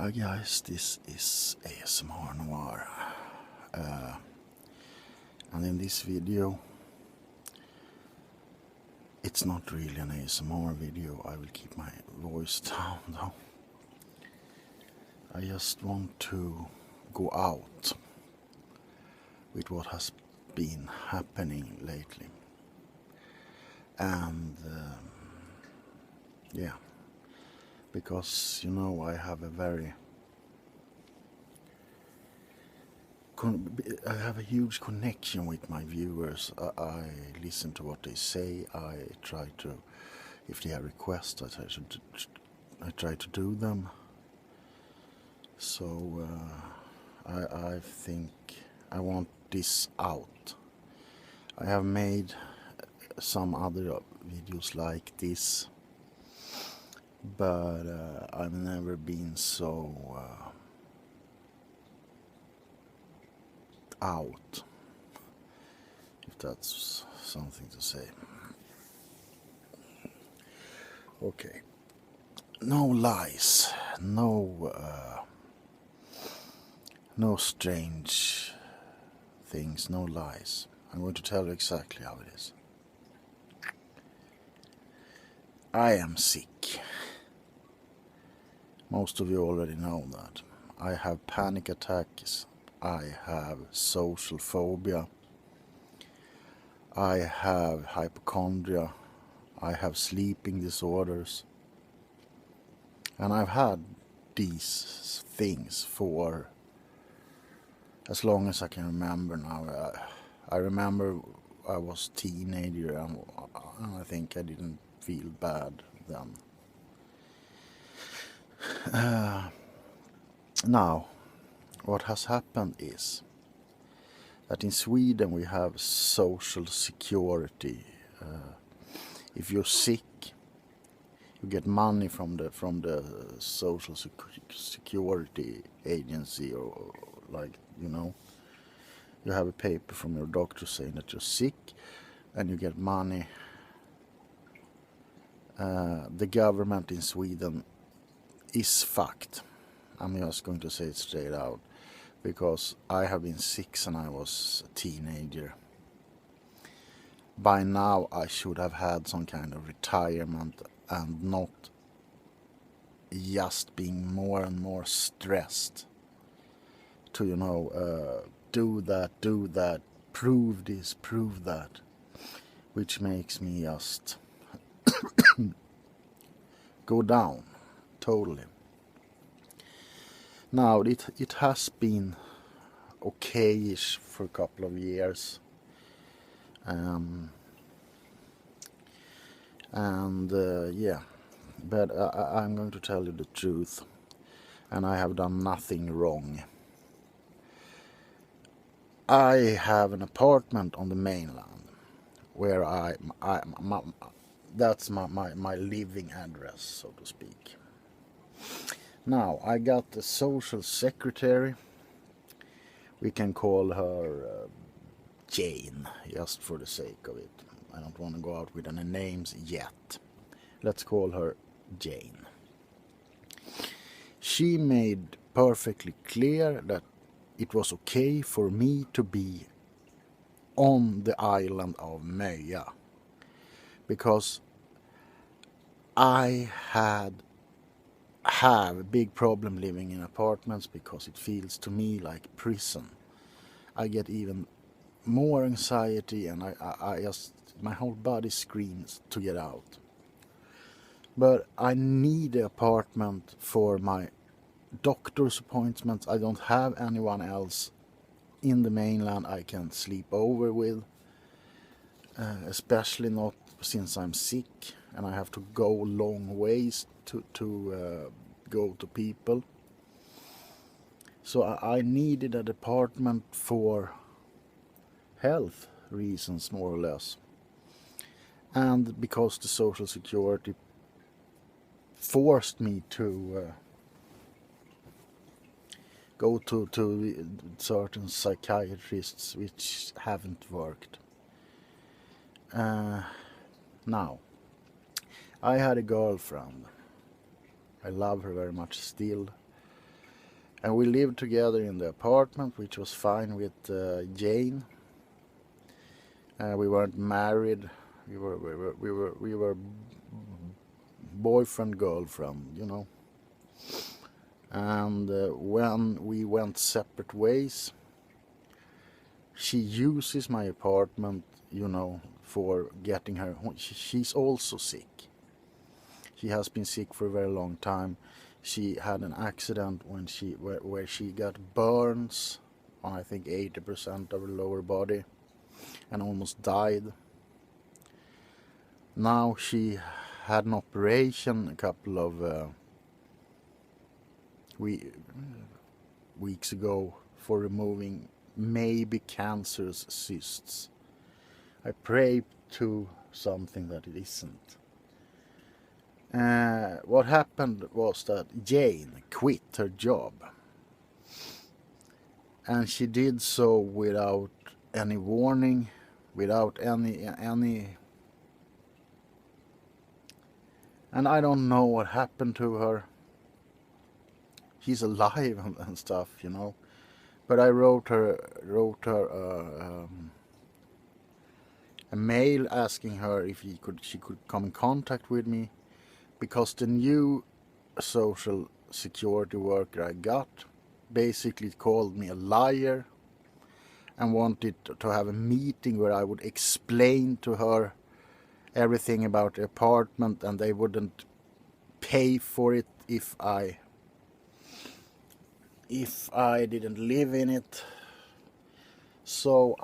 Hi guys, this is ASMR Noir, and in this video it's not really an ASMR video. I will keep my voice down though. I just want to go out with what has been happening lately, and yeah, because I have I have a huge connection with my viewers. I listen to what they say. I try to, if they have requests, I try to do them. So I think I want this out. I have made some other videos like this, but I've never been so out, if that's something to say. Okay, no lies, no strange things, no lies. I'm going to tell you exactly how it is. I am sick. Most of you already know that. I have panic attacks. I have social phobia. I have hypochondria. I have sleeping disorders. And I've had these things for as long as I can remember now. I remember I was a teenager and I think I didn't feel bad then. Now, what has happened is that in Sweden we have social security. If you're sick, you get money from the social security agency, or you have a paper from your doctor saying that you're sick, and you get money. The government in Sweden is fucked. I'm just going to say it straight out, because I have been sick since I was a teenager. By now I should have had some kind of retirement and not just being more and more stressed to do that, prove this, prove that, which makes me just go down totally. Now it has been okayish for a couple of years, yeah, but I'm going to tell you the truth, and I have done nothing wrong. I have an apartment on the mainland where that's my living address, so to speak. Now, I got the social secretary. We can call her Jane, just for the sake of it. I don't want to go out with any names yet. Let's call her Jane. She made perfectly clear that it was okay for me to be on the island of Möja, because I have a big problem living in apartments, because it feels to me like prison. I get even more anxiety, and I just, my whole body screams to get out. But I need the apartment for my doctor's appointments. I don't have anyone else in the mainland I can sleep over with, especially not since I'm sick and I have to go long ways to go to people. So I needed a apartment for health reasons, more or less, and because the social security forced me to go to certain psychiatrists, which haven't worked. Now, I had a girlfriend. I love her very much still. And we lived together in the apartment, which was fine with Jane. We weren't married. We were boyfriend girlfriend, you know. And when we went separate ways, she uses my apartment, you know, for getting her. She's also sick. She has been sick for a very long time. She had an accident where she got burns on, I think, 80% of her lower body, and almost died. Now she had an operation a couple of weeks ago for removing maybe cancerous cysts. I pray to something that it isn't. What happened was that Jane quit her job, and she did so without any warning, without any, and I don't know what happened to her. She's alive and stuff, you know. But I wrote her a mail asking her if she could come in contact with me, because the new social security worker I got basically called me a liar and wanted to have a meeting where I would explain to her everything about the apartment, and they wouldn't pay for it if I didn't live in it. So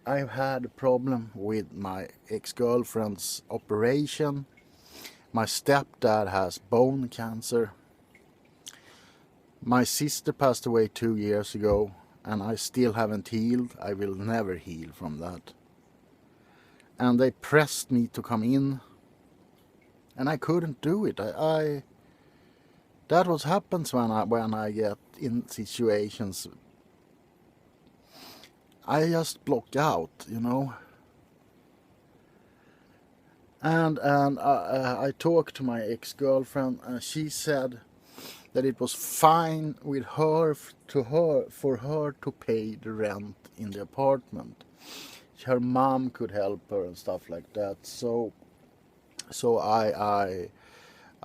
I've had a problem with my ex-girlfriend's operation. My stepdad has bone cancer. My sister passed away 2 years ago, and I still haven't healed. I will never heal from that. And they pressed me to come in, and I couldn't do it. That what happens when I get in situations. I just block out, you know. And I talked to my ex-girlfriend, and she said that it was fine with her for her to pay the rent in the apartment. Her mom could help her and stuff like that. So I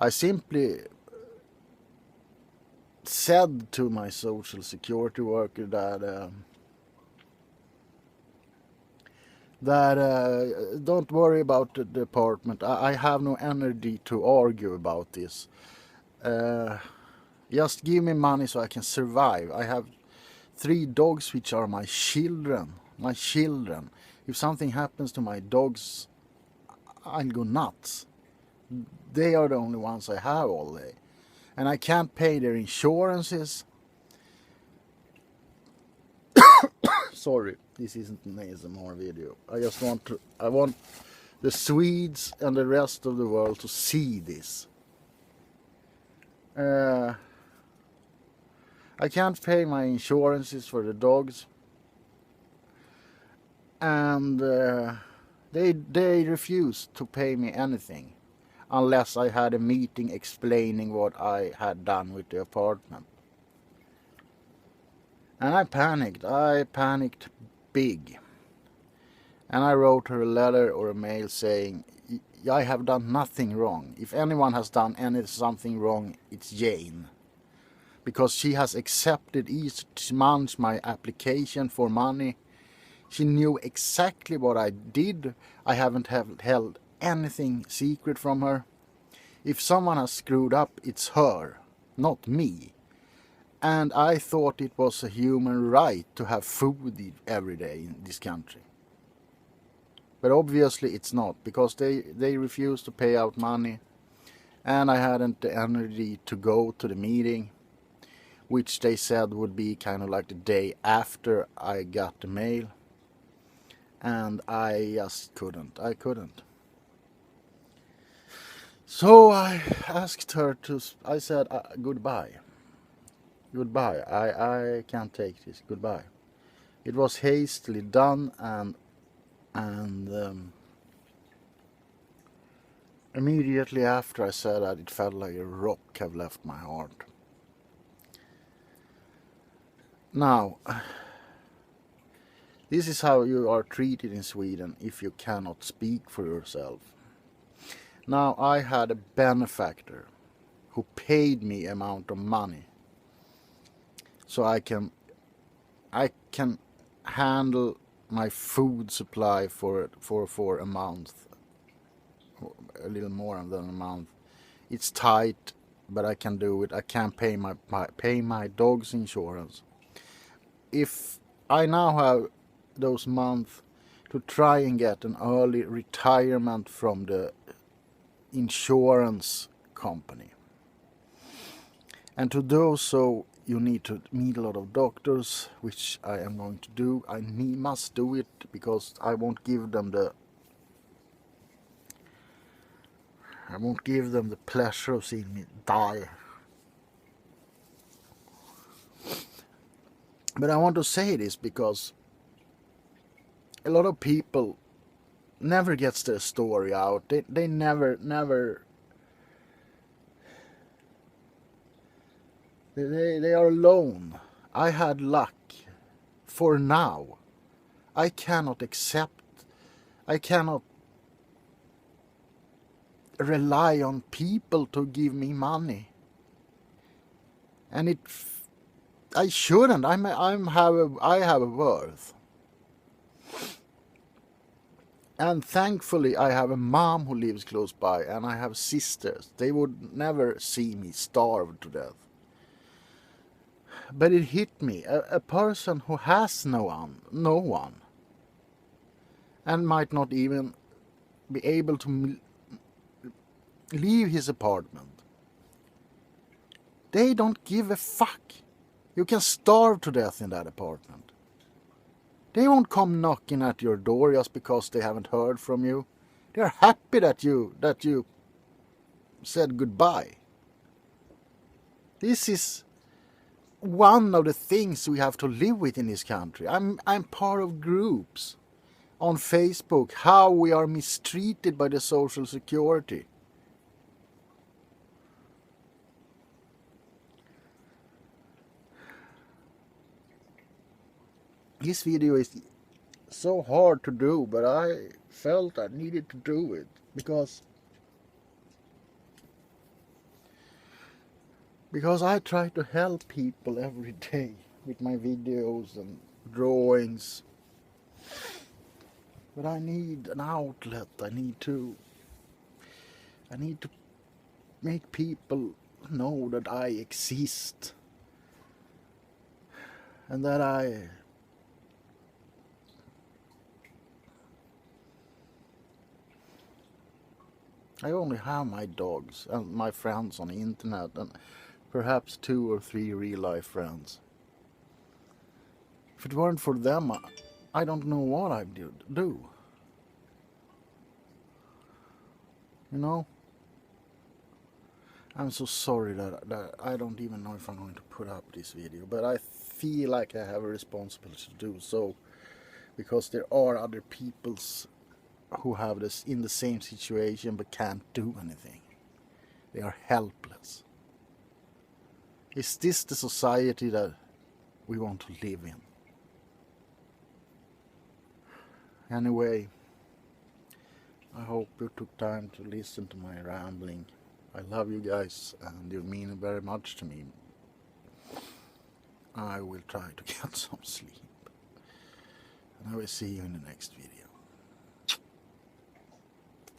simply said to my social security worker that don't worry about the apartment. I have no energy to argue about this. Just give me money so I can survive. I have 3 dogs which are my children. If something happens to my dogs, I'll go nuts. They are the only ones I have all day. And I can't pay their insurances. Sorry, this isn't an ASMR video. I want the Swedes and the rest of the world to see this. I can't pay my insurances for the dogs, and they refused to pay me anything unless I had a meeting explaining what I had done with the apartment. And I panicked big. And I wrote her a letter or a mail saying, I have done nothing wrong. If anyone has done something wrong, it's Jane. Because she has accepted each month my application for money. She knew exactly what I did. I haven't held anything secret from her. If someone has screwed up, it's her, not me. And I thought it was a human right to have food every day in this country. But obviously it's not, because they refused to pay out money, and I hadn't the energy to go to the meeting, which they said would be kind of like the day after I got the mail. And I just couldn't. I couldn't. So I asked her I said, goodbye. Goodbye, I can't take this, goodbye. It was hastily done, and immediately after I said that, it felt like a rock had left my heart. Now, this is how you are treated in Sweden if you cannot speak for yourself. Now, I had a benefactor who paid me amount of money so I can handle my food supply for a month, a little more than a month. It's tight, but I can do it. I can pay my dog's insurance. If I now have those months to try and get an early retirement from the insurance company, and to do so you need to meet a lot of doctors, which I am going to do. I must do it because I won't give them the pleasure of seeing me die. But I want to say this because a lot of people never gets their story out. They never they are alone. I had luck. For now, I cannot rely on people to give me money, and I shouldn't. I have a worth, and thankfully I have a mom who lives close by, and I have sisters. They would never see me starve to death. But it hit me, a person who has no one, and might not even be able to leave his apartment. They don't give a fuck. You can starve to death in that apartment. They won't come knocking at your door just because they haven't heard from you. They're happy that you said goodbye. This is one of the things we have to live with in this country. I'm part of groups on Facebook how we are mistreated by the Social Security. This video is so hard to do, but I felt I needed to do it because I try to help people every day with my videos and drawings. But I need an outlet. I need to make people know that I exist and that I only have my dogs and my friends on the internet and perhaps 2 or 3 real life friends. If it weren't for them, I don't know what I'd do. You know? I'm so sorry that I don't even know if I'm going to put up this video, but I feel like I have a responsibility to do so because there are other peoples who have this in the same situation but can't do anything. They are helpless. Is this the society that we want to live in? Anyway, I hope you took time to listen to my rambling. I love you guys and you mean very much to me. I will try to get some sleep. And I will see you in the next video.